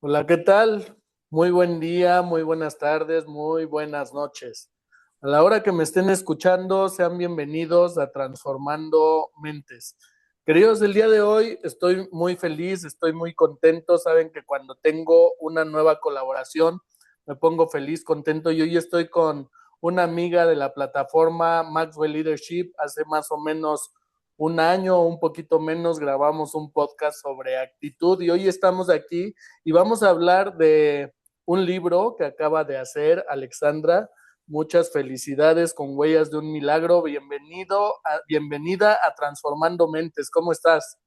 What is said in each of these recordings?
Hola, ¿qué tal? Muy buen día, muy buenas tardes, muy buenas noches. A la hora que me estén escuchando, sean bienvenidos a Transformando Mentes. Queridos, el día de hoy estoy muy feliz, estoy muy contento. Saben que cuando tengo una nueva colaboración me pongo feliz, contento. Y hoy estoy con una amiga de la plataforma Maxwell Leadership. Hace más o menos un año o un poquito menos grabamos un podcast sobre actitud y hoy estamos aquí y vamos a hablar de un libro que acaba de hacer Alexandra. Muchas felicidades con Huellas de un Milagro. Bienvenida a Transformando Mentes. ¿Cómo estás?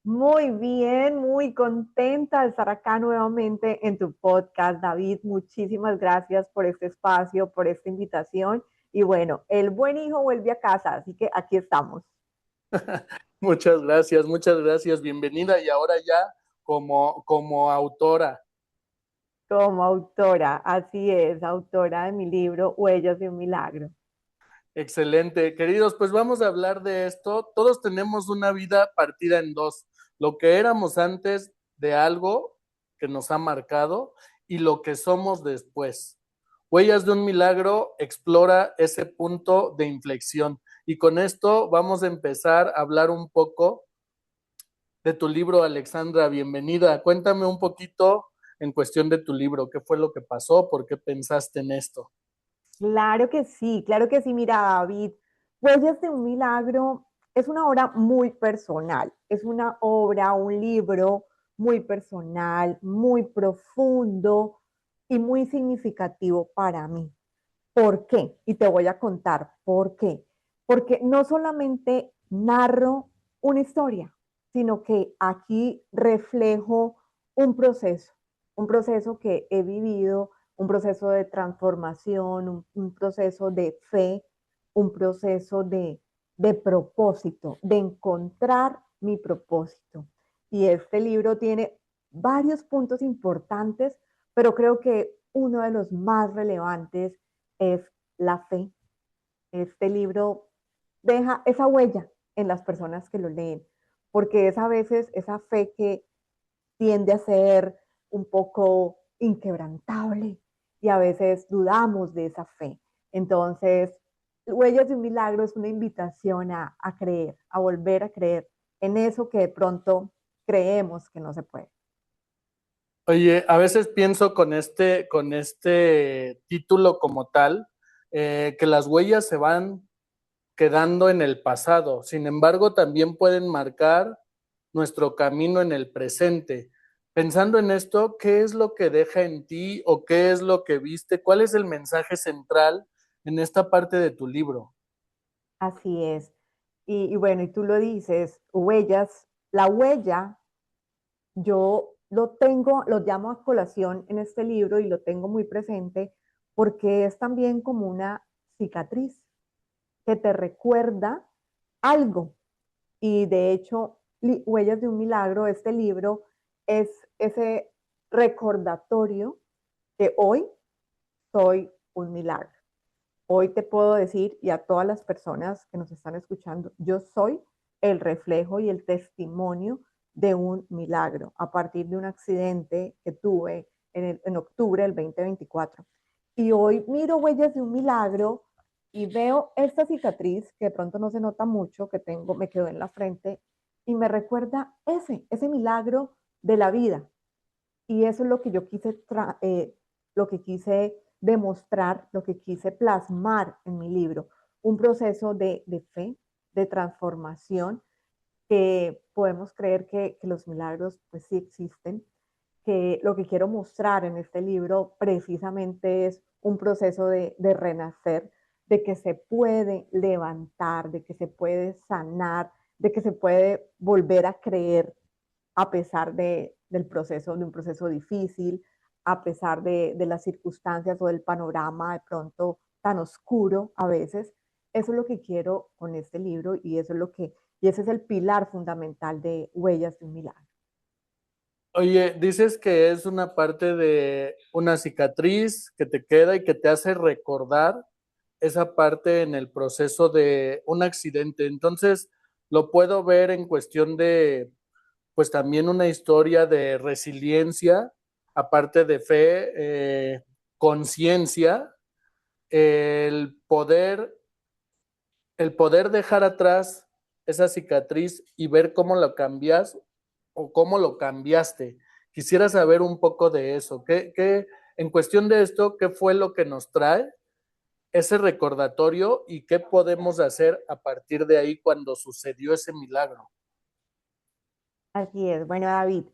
Muy bien, muy contenta de estar acá nuevamente en tu podcast, David. Muchísimas gracias por este espacio, por esta invitación. Y bueno, el buen hijo vuelve a casa, así que aquí estamos. Muchas gracias, muchas gracias. Bienvenida y ahora ya como autora. Como autora, así es, autora de mi libro Huellas de un Milagro. Excelente. Queridos, pues vamos a hablar de esto. Todos tenemos una vida partida en dos. Lo que éramos antes de algo que nos ha marcado y lo que somos después. Huellas de un Milagro explora ese punto de inflexión. Y con esto vamos a empezar a hablar un poco de tu libro, Alexandra. Bienvenida. Cuéntame un poquito en cuestión de tu libro. ¿Qué fue lo que pasó? ¿Por qué pensaste en esto? Claro que sí, claro que sí. Mira, David, Huellas de un Milagro es una obra muy personal, es una obra, un libro muy personal, muy profundo y muy significativo para mí. ¿Por qué? Y te voy a contar por qué. Porque no solamente narro una historia, sino que aquí reflejo un proceso que he vivido, un proceso de transformación, un proceso de fe, un proceso de propósito, de encontrar mi propósito. Y este libro tiene varios puntos importantes, pero creo que uno de los más relevantes es la fe. Este libro deja esa huella en las personas que lo leen, porque es a veces esa fe que tiende a ser un poco inquebrantable y a veces dudamos de esa fe. Entonces, Huellas de un Milagro es una invitación a creer, a volver a creer en eso que de pronto creemos que no se puede. Oye, a veces pienso con este título como tal, que las huellas se van quedando en el pasado. Sin embargo, también pueden marcar nuestro camino en el presente. Pensando en esto, ¿qué es lo que deja en ti o qué es lo que viste? ¿Cuál es el mensaje central en esta parte de tu libro? Así es. Y bueno, y tú lo dices, huellas, la huella yo lo tengo, lo llamo a colación en este libro y lo tengo muy presente porque es también como una cicatriz que te recuerda algo. Y de hecho, Huellas de un Milagro, este libro es ese recordatorio que hoy soy un milagro. Hoy te puedo decir, y a todas las personas que nos están escuchando, yo soy el reflejo y el testimonio de un milagro a partir de un accidente que tuve en octubre del 2024. Y hoy miro Huellas de un Milagro y veo esta cicatriz que de pronto no se nota mucho, que tengo, me quedó en la frente, y me recuerda ese milagro de la vida. Y eso es lo que yo quise, lo que quise demostrar, lo que quise plasmar en mi libro. Un proceso de fe, de transformación, que podemos creer que los milagros pues sí existen, que lo que quiero mostrar en este libro precisamente es un proceso de renacer, de que se puede levantar, de que se puede sanar, de que se puede volver a creer a pesar del proceso, de un proceso difícil, a pesar de las circunstancias o del panorama de pronto tan oscuro a veces. Eso es lo que quiero con este libro y eso es lo que, y ese es el pilar fundamental de Huellas de un Milagro. Oye, dices que es una parte de una cicatriz que te queda y que te hace recordar esa parte en el proceso de un accidente. Entonces, lo puedo ver en cuestión de, pues también una historia de resiliencia, aparte de fe, conciencia, el poder, el poder dejar atrás esa cicatriz y ver cómo lo cambias o cómo lo cambiaste. Quisiera saber un poco de eso. En cuestión de esto, qué fue lo que nos trae ese recordatorio y qué podemos hacer a partir de ahí cuando sucedió ese milagro? Así es. Bueno, David,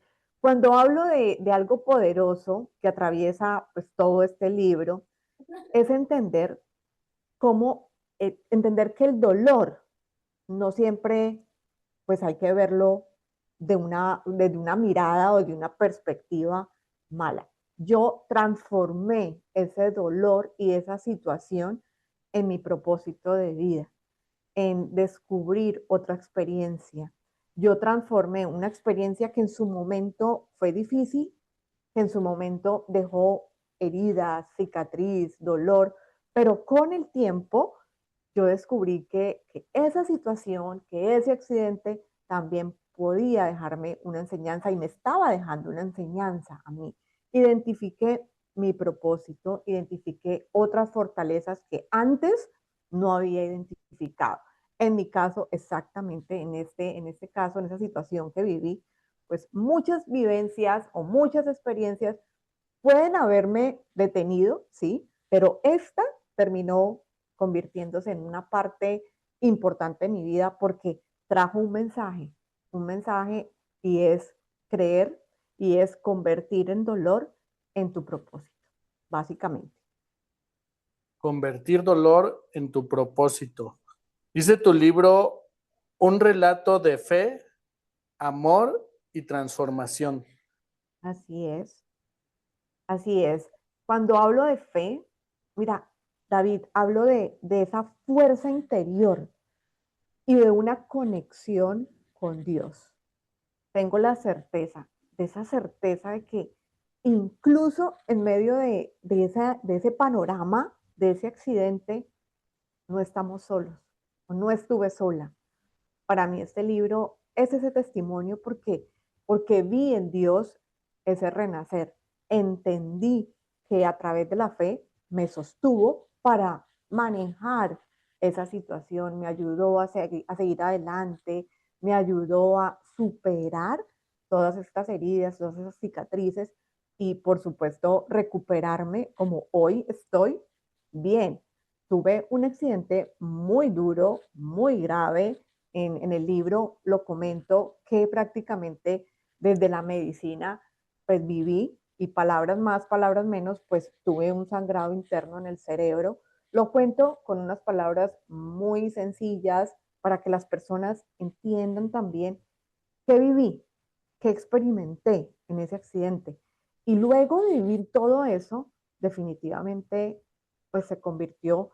cuando hablo de algo poderoso que atraviesa pues, todo este libro, es entender cómo, entender que el dolor no siempre pues hay que verlo desde una mirada o de una perspectiva mala. Yo transformé ese dolor y esa situación en mi propósito de vida, en descubrir otra experiencia. Yo transformé una experiencia que en su momento fue difícil, que en su momento dejó heridas, cicatriz, dolor, pero con el tiempo yo descubrí que esa situación, que ese accidente también podía dejarme una enseñanza y me estaba dejando una enseñanza a mí. Identifiqué mi propósito, identifiqué otras fortalezas que antes no había identificado. En mi caso, exactamente en este caso, en esa situación que viví, pues muchas vivencias o muchas experiencias pueden haberme detenido, sí, pero esta terminó convirtiéndose en una parte importante de mi vida porque trajo un mensaje y es creer y es convertir en dolor en tu propósito, básicamente. Convertir dolor en tu propósito. Dice tu libro, un relato de fe, amor y transformación. Así es, así es. Cuando hablo de fe, mira, David, hablo de esa fuerza interior y de una conexión con Dios. Tengo la certeza, de esa certeza de que incluso en medio de ese panorama, de ese accidente, no estamos solos, o no estuve sola. Para mí este libro es ese testimonio porque vi en Dios ese renacer. Entendí que a través de la fe me sostuvo para manejar esa situación, me ayudó a seguir adelante, me ayudó a superar todas estas heridas, todas esas cicatrices y por supuesto recuperarme como hoy estoy bien. Tuve un accidente muy duro, muy grave, en el libro lo comento que prácticamente desde la medicina pues viví y palabras más, palabras menos, pues tuve un sangrado interno en el cerebro. Lo cuento con unas palabras muy sencillas para que las personas entiendan también qué viví, qué experimenté en ese accidente. Y luego de vivir todo eso, definitivamente pues se convirtió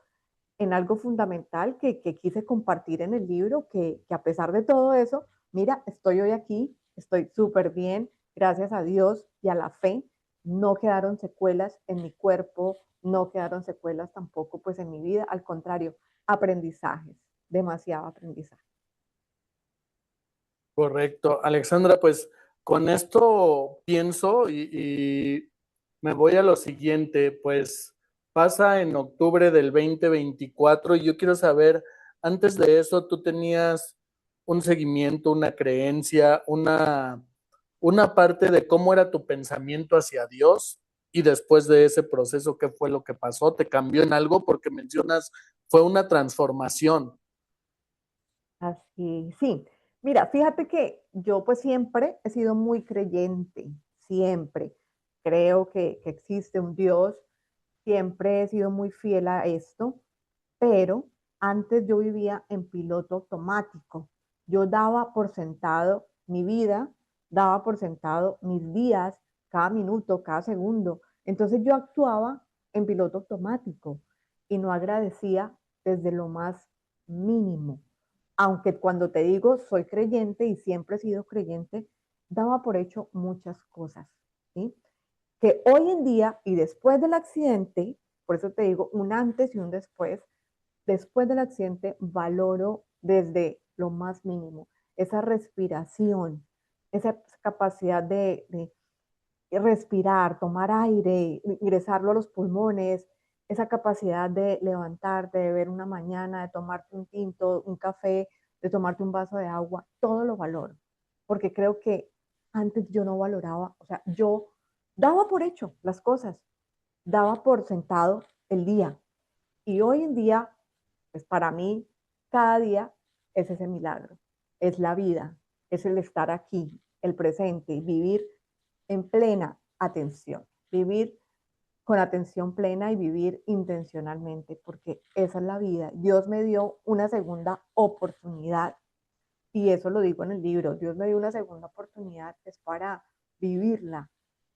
en algo fundamental que quise compartir en el libro, que a pesar de todo eso, mira, estoy hoy aquí, estoy súper bien, gracias a Dios y a la fe, no quedaron secuelas en mi cuerpo, no quedaron secuelas tampoco pues en mi vida, al contrario, aprendizajes, demasiado aprendizaje. Correcto. Alexandra, pues con esto pienso y me voy a lo siguiente, pues pasa en octubre del 2024 y yo quiero saber, antes de eso, ¿tú tenías un seguimiento, una creencia, una parte de cómo era tu pensamiento hacia Dios? Y después de ese proceso, ¿qué fue lo que pasó? ¿Te cambió en algo? Porque mencionas, fue una transformación. Así, sí. Mira, fíjate que yo pues siempre he sido muy creyente, siempre. Creo que existe un Dios, siempre he sido muy fiel a esto, pero antes yo vivía en piloto automático. Yo daba por sentado mi vida, daba por sentado mis días, cada minuto, cada segundo. Entonces yo actuaba en piloto automático y no agradecía desde lo más mínimo. Aunque cuando te digo soy creyente y siempre he sido creyente, daba por hecho muchas cosas, ¿sí? Que hoy en día y después del accidente, por eso te digo un antes y un después del accidente valoro desde lo más mínimo esa respiración, esa capacidad de respirar, tomar aire, ingresarlo a los pulmones, esa capacidad de levantarte, de ver una mañana, de tomarte un tinto, un café, de tomarte un vaso de agua, todo lo valoro, porque creo que antes yo no valoraba, o sea, yo daba por hecho las cosas, daba por sentado el día, y hoy en día, pues para mí, cada día es ese milagro, es la vida, es el estar aquí, el presente, vivir en plena atención, vivir con atención plena y vivir intencionalmente, porque esa es la vida. Dios me dio una segunda oportunidad y eso lo digo en el libro, Dios me dio una segunda oportunidad, es para vivirla,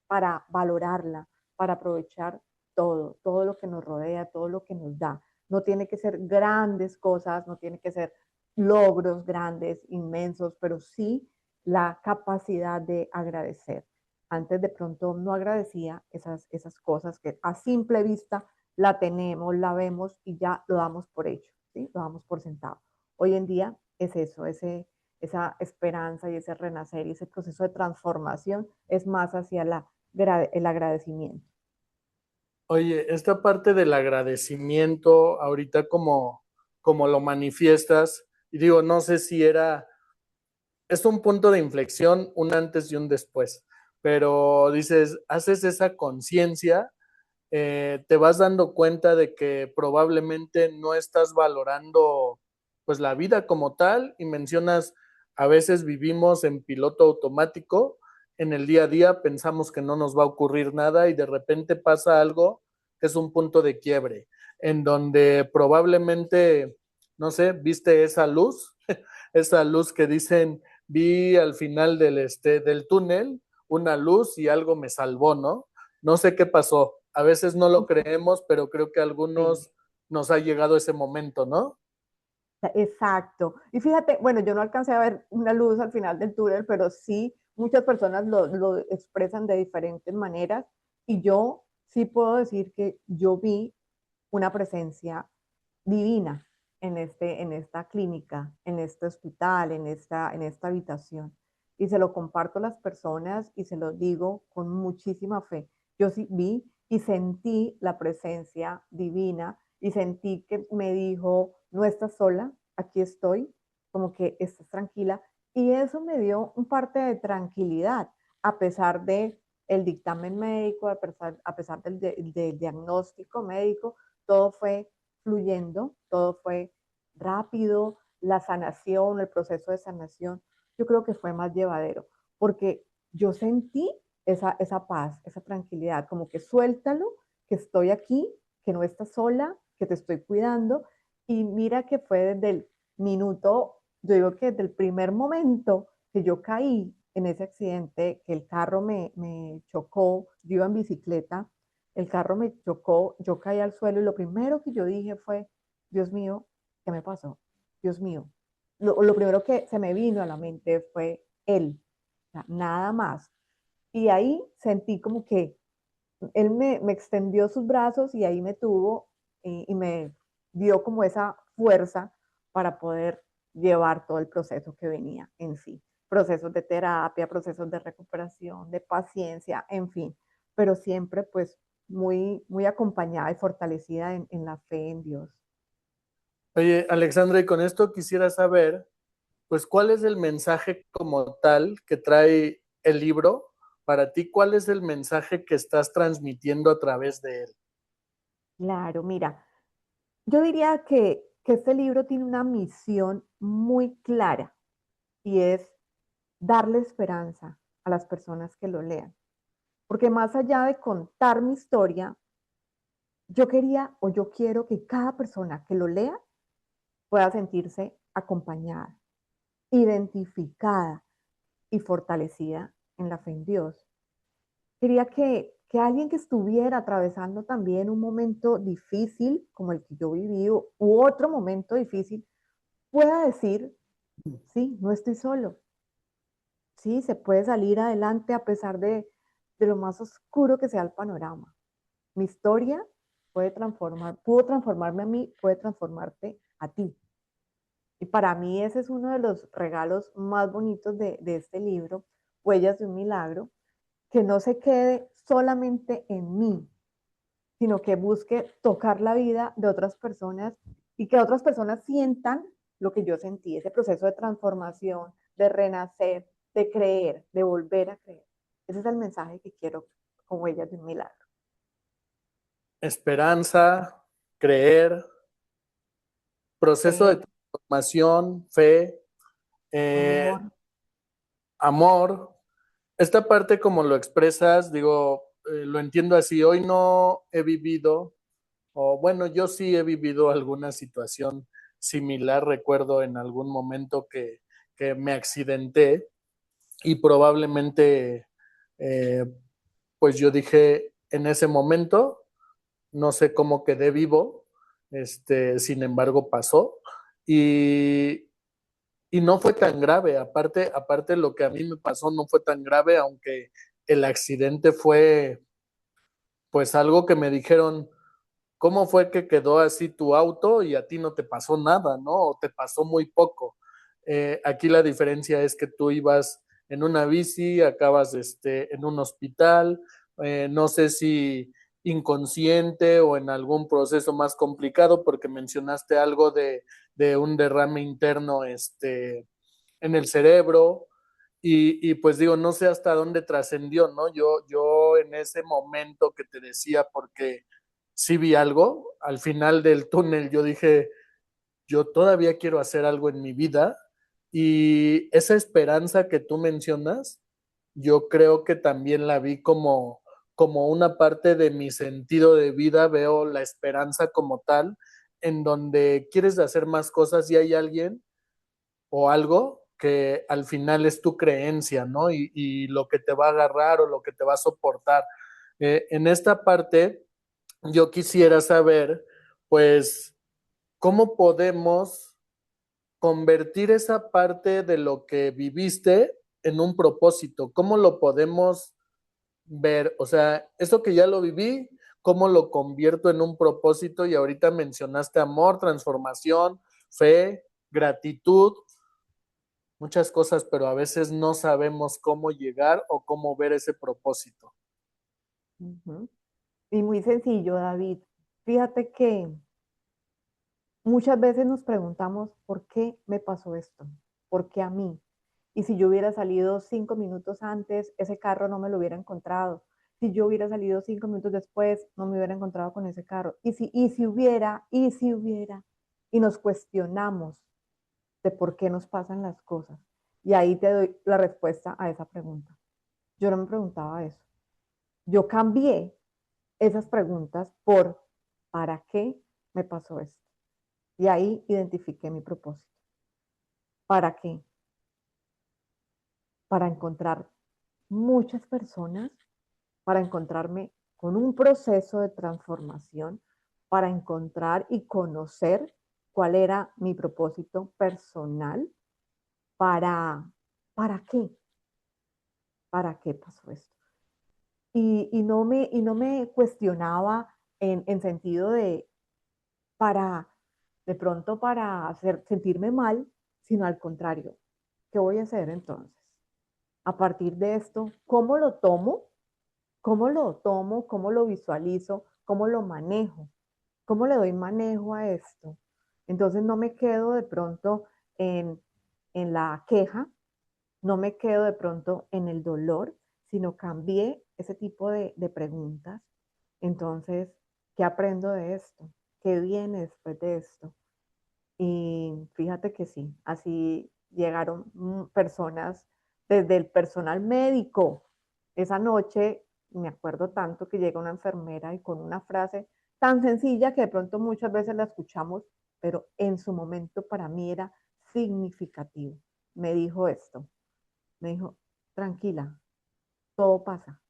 para valorarla, para aprovechar todo, todo lo que nos rodea, todo lo que nos da. No tiene que ser grandes cosas, no tiene que ser logros grandes, inmensos, pero sí la capacidad de agradecer. Antes de pronto no agradecía esas cosas que a simple vista la tenemos, la vemos y ya lo damos por hecho, ¿sí? Lo damos por sentado. Hoy en día es eso, esa esperanza y ese renacer y ese proceso de transformación es más hacia el agradecimiento. Oye, esta parte del agradecimiento, ahorita como lo manifiestas, y digo, no sé si es un punto de inflexión, un antes y un después, pero dices, haces esa conciencia, te vas dando cuenta de que probablemente no estás valorando pues la vida como tal y mencionas, a veces vivimos en piloto automático, en el día a día pensamos que no nos va a ocurrir nada y de repente pasa algo que es un punto de quiebre, en donde probablemente, no sé, viste esa luz que dicen, vi al final del túnel una luz y algo me salvó, ¿no? No sé qué pasó. A veces no lo creemos, pero creo que a Sí. algunos nos ha llegado ese momento, ¿no? Exacto. Y fíjate, bueno, yo no alcancé a ver una luz al final del túnel, pero sí muchas personas lo expresan de diferentes maneras y yo sí puedo decir que yo vi una presencia divina en esta clínica, en este hospital, en esta habitación. Y se lo comparto a las personas y se lo digo con muchísima fe. Yo sí vi y sentí la presencia divina y sentí que me dijo, no estás sola, aquí estoy, como que estás tranquila. Y eso me dio un parte de tranquilidad, a pesar de el dictamen médico, a pesar del diagnóstico médico, todo fue fluyendo, todo fue rápido, la sanación, el proceso de sanación, yo creo que fue más llevadero, porque yo sentí esa paz, esa tranquilidad, como que suéltalo, que estoy aquí, que no estás sola, que te estoy cuidando, y mira que fue desde el minuto, yo digo que desde el primer momento que yo caí en ese accidente, que el carro me chocó, yo iba en bicicleta, el carro me chocó, yo caí al suelo y lo primero que yo dije fue, Dios mío, ¿qué me pasó? Dios mío. Lo primero que se me vino a la mente fue él, o sea, nada más. Y ahí sentí como que él me extendió sus brazos y ahí me tuvo y me dio como esa fuerza para poder llevar todo el proceso que venía en sí. Procesos de terapia, procesos de recuperación, de paciencia, en fin. Pero siempre pues muy acompañada y fortalecida en la fe en Dios. Oye, Alexandra, y con esto quisiera saber, pues, ¿cuál es el mensaje como tal que trae el libro? Para ti, ¿cuál es el mensaje que estás transmitiendo a través de él? Claro, mira, yo diría que este libro tiene una misión muy clara y es darle esperanza a las personas que lo lean. Porque más allá de contar mi historia, yo quería o yo quiero que cada persona que lo lea pueda sentirse acompañada, identificada y fortalecida en la fe en Dios. Quería que alguien que estuviera atravesando también un momento difícil como el que yo viví u otro momento difícil pueda decir, sí, no estoy solo, sí, se puede salir adelante a pesar de lo más oscuro que sea el panorama. Mi historia pudo transformarme a mí, puede transformarte a ti. Y para mí ese es uno de los regalos más bonitos de este libro, Huellas de un Milagro, que no se quede solamente en mí, sino que busque tocar la vida de otras personas y que otras personas sientan lo que yo sentí, ese proceso de transformación, de renacer, de creer, de volver a creer. Ese es el mensaje que quiero con Huellas de un Milagro. Esperanza, creer, proceso de Fe, transformación, fe, eh, amor. amor. Esta parte, como lo expresas, digo, lo entiendo así. Hoy no he vivido, o bueno, yo sí he vivido alguna situación similar. Recuerdo en algún momento que me accidenté y probablemente, eh, pues yo dije en ese momento, no sé cómo quedé vivo, sin embargo pasó y, y no fue tan grave. Aparte lo que a mí me pasó no fue tan grave, aunque el accidente fue pues algo que me dijeron, ¿cómo fue que quedó así tu auto y a ti no te pasó nada, ¿no? O te pasó muy poco. Aquí la diferencia es que tú ibas en una bici, acabas en un hospital, no sé si inconsciente o en algún proceso más complicado, porque mencionaste algo de un derrame interno en el cerebro. Y pues digo, no sé hasta dónde trascendió, ¿no? Yo en ese momento que te decía, porque sí vi algo, al final del túnel yo dije, yo todavía quiero hacer algo en mi vida y esa esperanza que tú mencionas, yo creo que también la vi como una parte de mi sentido de vida, veo la esperanza como tal, en donde quieres hacer más cosas y hay alguien o algo que al final es tu creencia, ¿no? Y lo que te va a agarrar o lo que te va a soportar. En esta parte, yo quisiera saber, pues, cómo podemos convertir esa parte de lo que viviste en un propósito, cómo lo podemos ver, o sea, eso que ya lo viví, cómo lo convierto en un propósito y ahorita mencionaste amor, transformación, fe, gratitud, muchas cosas, pero a veces no sabemos cómo llegar o cómo ver ese propósito. Ujú. Y muy sencillo, David. Fíjate que muchas veces nos preguntamos, ¿por qué me pasó esto? ¿Por qué a mí? Y si yo hubiera salido 5 minutos antes, ese carro no me lo hubiera encontrado. Si yo hubiera salido 5 minutos después, no me hubiera encontrado con ese carro. Y si hubiera. Y nos cuestionamos de por qué nos pasan las cosas. Y ahí te doy la respuesta a esa pregunta. Yo no me preguntaba eso. Yo cambié esas preguntas por ¿para qué me pasó esto? Y ahí identifiqué mi propósito. ¿Para qué? Para encontrar muchas personas, para encontrarme con un proceso de transformación, para encontrar y conocer cuál era mi propósito personal, para, ¿para qué? ¿Para qué pasó esto? Y no me cuestionaba en sentido de para, de pronto para hacer, sentirme mal, sino al contrario, ¿qué voy a hacer entonces? A partir de esto, ¿cómo lo tomo? ¿Cómo lo tomo? ¿Cómo lo visualizo? ¿Cómo lo manejo? ¿Cómo le doy manejo a esto? Entonces no me quedo de pronto en la queja, no me quedo de pronto en el dolor, sino cambié ese tipo de preguntas. Entonces, ¿qué aprendo de esto? ¿Qué viene después de esto? Y fíjate que sí, así llegaron personas desde el personal médico. Esa noche me acuerdo tanto que llega una enfermera y con una frase tan sencilla que de pronto muchas veces la escuchamos, pero en su momento para mí era significativo. Me dijo esto, me dijo, tranquila, todo pasa.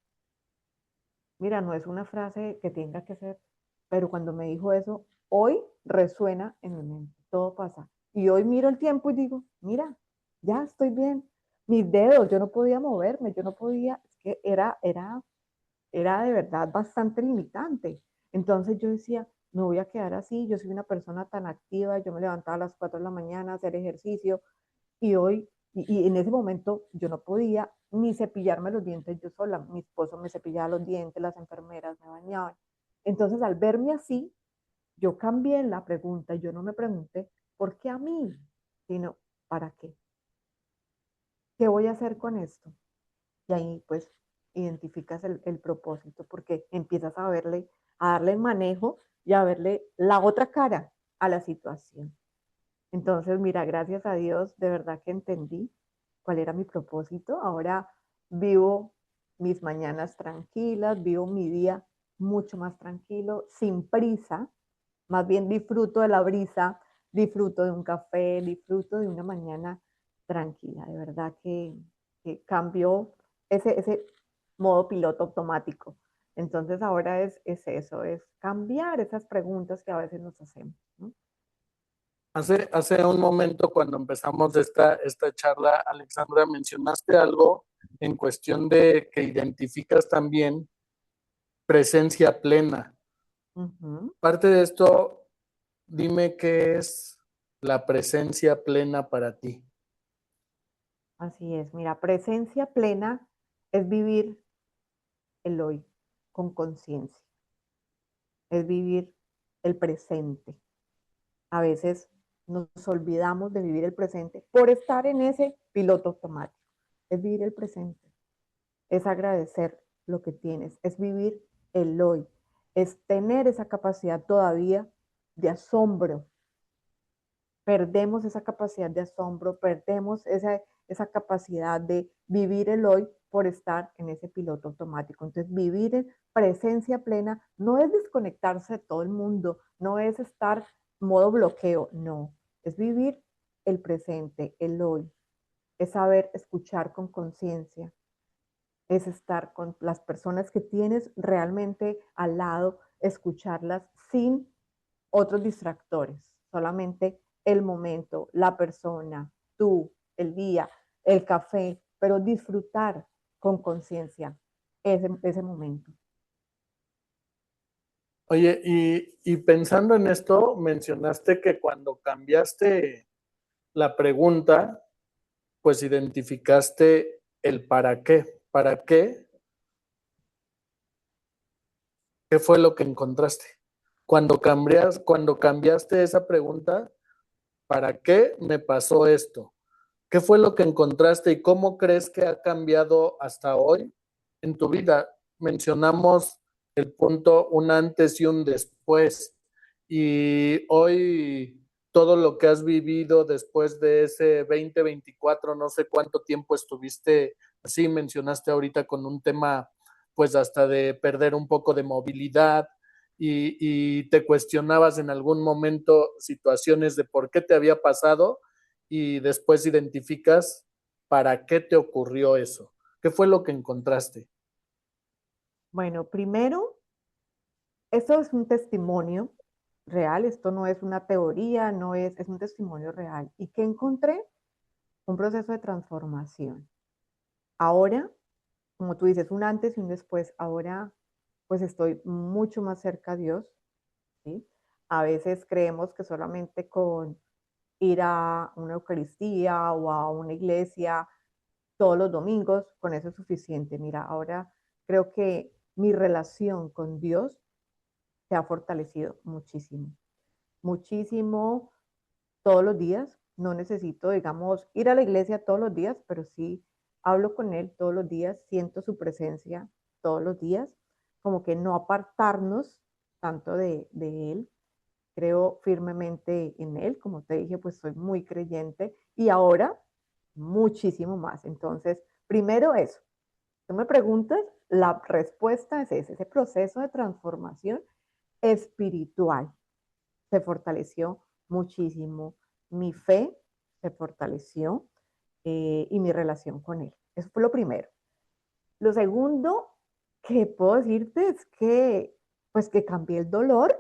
Mira, no es una frase que tenga que ser, pero cuando me dijo eso, hoy resuena en mi mente, todo pasa. Y hoy miro el tiempo y digo, mira, ya estoy bien. Mis dedos, yo no podía moverme, yo no podía, es que era de verdad bastante limitante. Entonces yo decía, no voy a quedar así, yo soy una persona tan activa, yo me levantaba a las 4 de la mañana a hacer ejercicio y hoy Y en ese momento yo no podía ni cepillarme los dientes yo sola. Mi esposo me cepillaba los dientes, las enfermeras me bañaban. Entonces, al verme así, yo cambié la pregunta. Yo no me pregunté, ¿por qué a mí? Sino, ¿para qué? ¿Qué voy a hacer con esto? Y ahí pues identificas el propósito porque empiezas a darle el manejo y a verle la otra cara a la situación. Entonces, mira, gracias a Dios, de verdad que entendí cuál era mi propósito. Ahora vivo mis mañanas tranquilas, vivo mi día mucho más tranquilo, sin prisa, más bien disfruto de la brisa, disfruto de un café, disfruto de una mañana tranquila. De verdad que cambió ese modo piloto automático. Entonces ahora es eso, es cambiar esas preguntas que a veces nos hacemos, ¿no? Hace un momento, cuando empezamos esta charla, Alexandra, mencionaste algo en cuestión de que identificas también presencia plena. Ujú. Parte de esto, dime qué es la presencia plena para ti. Así es, mira, presencia plena es vivir el hoy con conciencia, es vivir el presente. A veces nos olvidamos de vivir el presente por estar en ese piloto automático. Es vivir el presente, es agradecer lo que tienes, es vivir el hoy, es tener esa capacidad todavía de asombro. Perdemos esa capacidad de asombro, perdemos esa capacidad de vivir el hoy por estar en ese piloto automático. Entonces, vivir en presencia plena no es desconectarse de todo el mundo, no es estar modo bloqueo, no, es vivir el presente, el hoy, es saber escuchar con conciencia, es estar con las personas que tienes realmente al lado, escucharlas sin otros distractores, solamente el momento, la persona, tú, el día, el café, pero disfrutar con conciencia ese momento. Oye, y pensando en esto, mencionaste que cuando cambiaste la pregunta, pues identificaste el para qué. ¿Para qué? ¿Qué fue lo que encontraste? Cuando cambiaste esa pregunta, ¿para qué me pasó esto? ¿Qué fue lo que encontraste y cómo crees que ha cambiado hasta hoy en tu vida? Mencionamos el punto un antes y un después. Y hoy todo lo que has vivido después de ese 2024, no sé cuánto tiempo estuviste así, mencionaste ahorita con un tema pues hasta de perder un poco de movilidad y te cuestionabas en algún momento situaciones de por qué te había pasado y después identificas para qué te ocurrió eso. ¿Qué fue lo que encontraste? Bueno, primero, esto es un testimonio real, esto no es una teoría, es un testimonio real. ¿Y qué encontré? Un proceso de transformación. Ahora, como tú dices, un antes y un después, ahora pues estoy mucho más cerca a Dios, ¿sí? A veces creemos que solamente con ir a una Eucaristía o a una iglesia todos los domingos, con eso es suficiente. Mira, ahora creo que mi relación con Dios se ha fortalecido muchísimo, muchísimo todos los días. No necesito, digamos, ir a la iglesia todos los días, pero sí hablo con Él todos los días, siento su presencia todos los días, como que no apartarnos tanto de Él. Creo firmemente en Él, como te dije, pues soy muy creyente y ahora muchísimo más. Entonces, primero eso. Tú me preguntas, la respuesta es ese proceso de transformación espiritual se fortaleció muchísimo. Mi fe se fortaleció y mi relación con Él. Eso fue lo primero. Lo segundo que puedo decirte es que, pues que cambié el dolor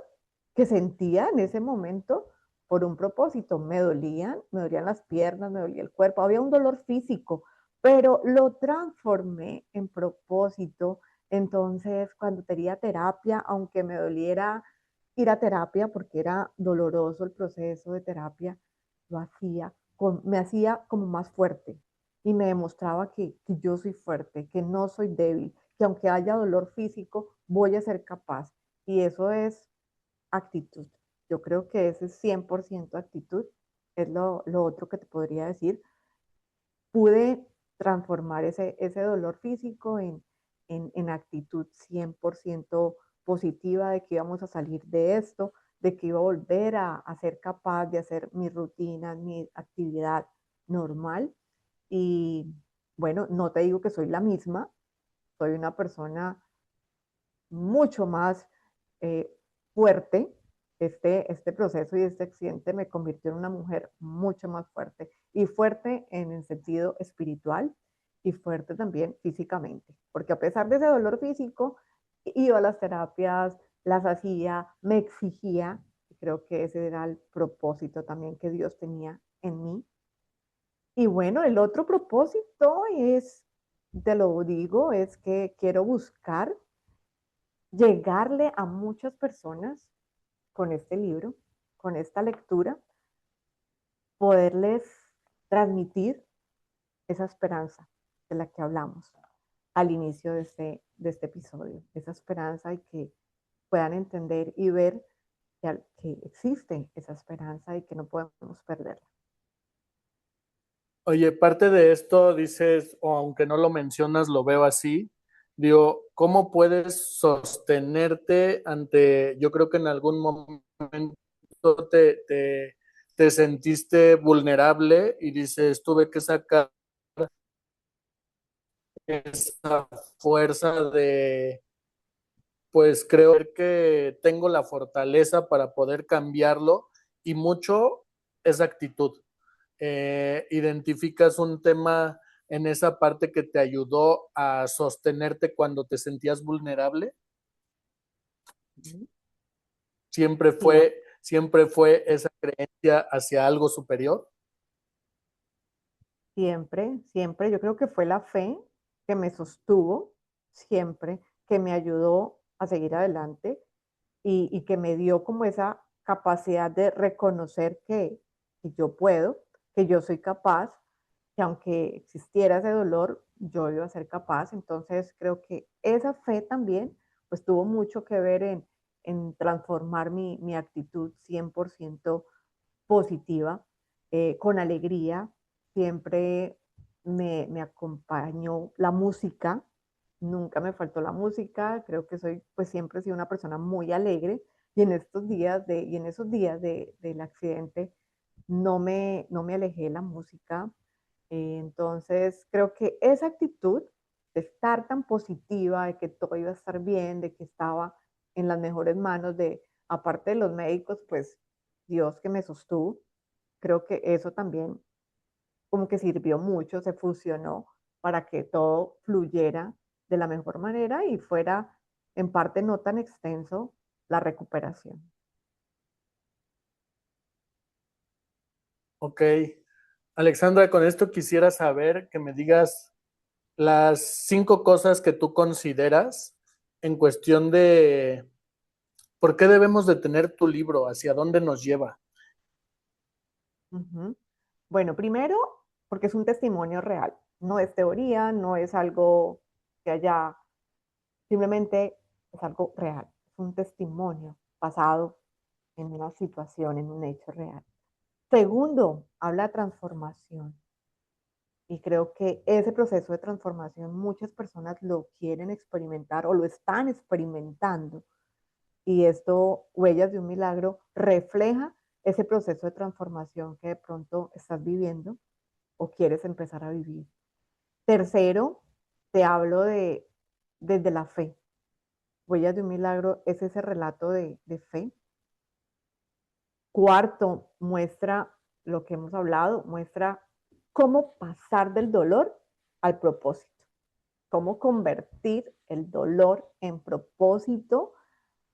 que sentía en ese momento por un propósito. Me dolían las piernas, me dolía el cuerpo, había un dolor físico, pero lo transformé en propósito. Entonces, cuando tenía terapia, aunque me doliera ir a terapia porque era doloroso el proceso de terapia, lo hacía me hacía como más fuerte y me demostraba que yo soy fuerte, que no soy débil, que aunque haya dolor físico, voy a ser capaz. Y eso es actitud. Yo creo que ese es 100% actitud. Es lo otro que te podría decir. Pude transformar ese dolor físico en actitud 100% positiva de que íbamos a salir de esto, de que iba a volver a ser capaz de hacer mi rutina, mi actividad normal. Y bueno, no te digo que soy la misma, soy una persona mucho más eh, fuerte. Este proceso y este accidente me convirtió en una mujer mucho más fuerte y fuerte en el sentido espiritual y fuerte también físicamente, porque a pesar de ese dolor físico, iba a las terapias, las hacía, me exigía, y creo que ese era el propósito también que Dios tenía en mí. Y bueno, el otro propósito es, te lo digo, es que quiero buscar llegarle a muchas personas con este libro, con esta lectura, poderles transmitir esa esperanza de la que hablamos al inicio de este episodio, esa esperanza y que puedan entender y ver que existe esa esperanza y que no podemos perderla. Oye, parte de esto dices, o aunque no lo mencionas, lo veo así. Digo, ¿cómo puedes sostenerte ante, yo creo que en algún momento te sentiste vulnerable y dices, tuve que sacar esa fuerza de, pues creo que tengo la fortaleza para poder cambiarlo y mucho es actitud. Identificas un tema en esa parte que te ayudó a sostenerte cuando te sentías vulnerable. Siempre Sí, fue, siempre fue esa creencia hacia algo superior. siempre, siempre. Yo creo que fue la fe que me sostuvo siempre, que me ayudó a seguir adelante y que me dio como esa capacidad de reconocer que yo puedo, que yo soy capaz, que aunque existiera ese dolor, yo iba a ser capaz. Entonces creo que esa fe también pues tuvo mucho que ver en transformar mi actitud 100% positiva, con alegría. Siempre me acompañó la música, nunca me faltó la música, creo que soy, pues siempre he sido una persona muy alegre y en estos días y en esos días del accidente no me alejé de la música. Entonces creo que esa actitud de estar tan positiva, de que todo iba a estar bien, de que estaba en las mejores manos de, aparte de los médicos, pues Dios que me sostuvo, creo que eso también como que sirvió mucho, se fusionó para que todo fluyera de la mejor manera y fuera en parte no tan extenso la recuperación. Ok. Alexandra, con esto quisiera saber que me digas las 5 cosas que tú consideras en cuestión de por qué debemos de tener tu libro, hacia dónde nos lleva. Ujú. Bueno, primero, porque es un testimonio real, no es teoría, no es algo que haya, simplemente es algo real, es un testimonio basado en una situación, en un hecho real. Segundo, habla de transformación. Y creo que ese proceso de transformación muchas personas lo quieren experimentar o lo están experimentando. Y esto, Huellas de un Milagro, refleja ese proceso de transformación que de pronto estás viviendo o quieres empezar a vivir. Tercero, te hablo desde la fe. Huellas de un Milagro es ese relato de fe. Cuarto, muestra lo que hemos hablado, muestra cómo pasar del dolor al propósito, cómo convertir el dolor en propósito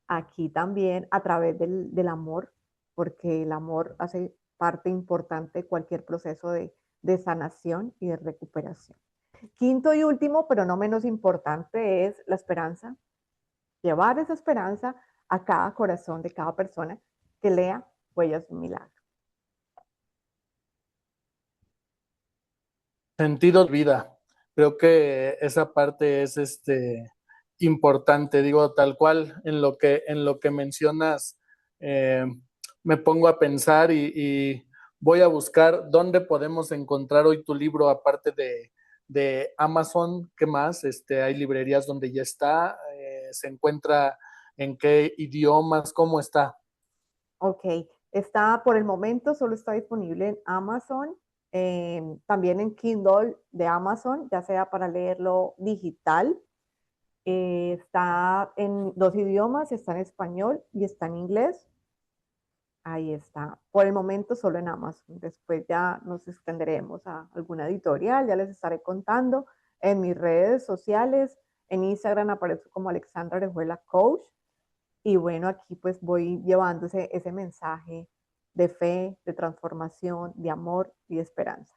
aquí también a través del amor, porque el amor hace parte importante de cualquier proceso de sanación y de recuperación. Quinto y último, pero no menos importante, es la esperanza. Llevar esa esperanza a cada corazón de cada persona que lea Huellas de un Milagro. Sentido de vida. Creo que esa parte es importante, digo, tal cual en lo que mencionas, eh, me pongo a pensar y voy a buscar dónde podemos encontrar hoy tu libro, aparte de Amazon. ¿Qué más? Hay librerías donde ya está, se encuentra en qué idiomas, cómo está. Ok, está por el momento, solo está disponible en Amazon, también en Kindle de Amazon, ya sea para leerlo digital. Está en dos idiomas, está en español y está en inglés. Ahí está. Por el momento solo en Amazon. Después ya nos extenderemos a alguna editorial, ya les estaré contando en mis redes sociales. En Instagram aparezco como Alexandra Orejuela Coach. Y bueno, aquí pues voy llevando ese mensaje de fe, de transformación, de amor y de esperanza.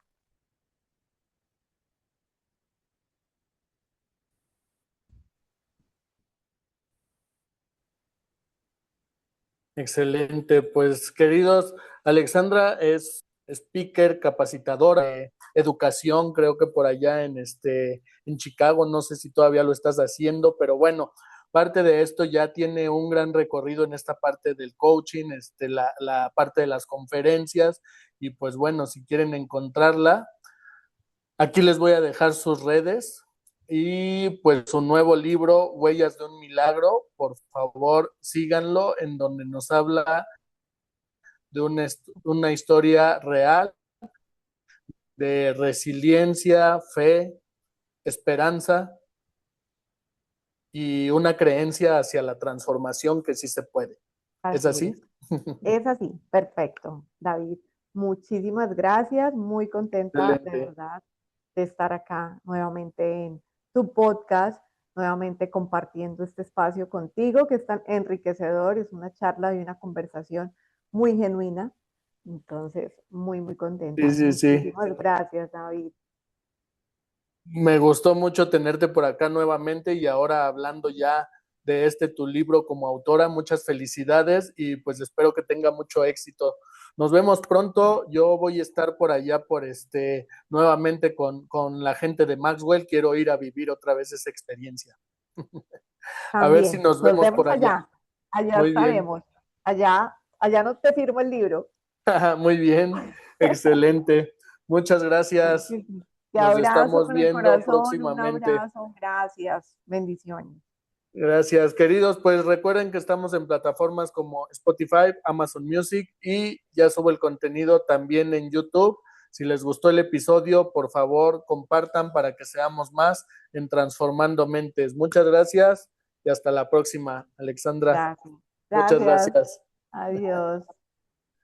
Excelente, pues queridos, Alexandra es speaker, capacitadora de educación, creo que por allá en Chicago, no sé si todavía lo estás haciendo, pero bueno, parte de esto ya tiene un gran recorrido en esta parte del coaching, la parte de las conferencias, y pues bueno, si quieren encontrarla, aquí les voy a dejar sus redes y pues su nuevo libro, Huellas de un Milagro. Por favor, síganlo, en donde nos habla de una historia real de resiliencia, fe, esperanza y una creencia hacia la transformación que sí se puede. ¿Es Así así? es. Es así, perfecto, David. Muchísimas gracias, muy contenta de Excelente. verdad de estar acá nuevamente en tu podcast, nuevamente compartiendo este espacio contigo que es tan enriquecedor, es una charla y una conversación muy genuina. Entonces, muy, muy Sí, contenta. sí, sí. Muchísimas gracias, David. Me gustó mucho tenerte por acá nuevamente y ahora hablando ya de tu libro como autora. Muchas felicidades y pues espero que tenga mucho éxito. Nos vemos pronto. Yo voy a estar por allá por nuevamente con la gente de Maxwell. Quiero ir a vivir otra vez esa experiencia. A ver si También, nos nos vemos vemos por allá. allá. Allá Muy bien. estaremos. Allá no te firmo el libro. Muy bien. Excelente. Muchas gracias. Te Nos abrazo estamos con el viendo corazón, un próximamente. abrazo, gracias, bendiciones. Gracias, queridos. Pues recuerden que estamos en plataformas como Spotify, Amazon Music y ya subo el contenido también en YouTube. Si les gustó el episodio, por favor, compartan para que seamos más en Transformando Mentes. Muchas gracias y hasta la próxima, Alexandra. Gracias. Muchas Gracias. gracias. Adiós.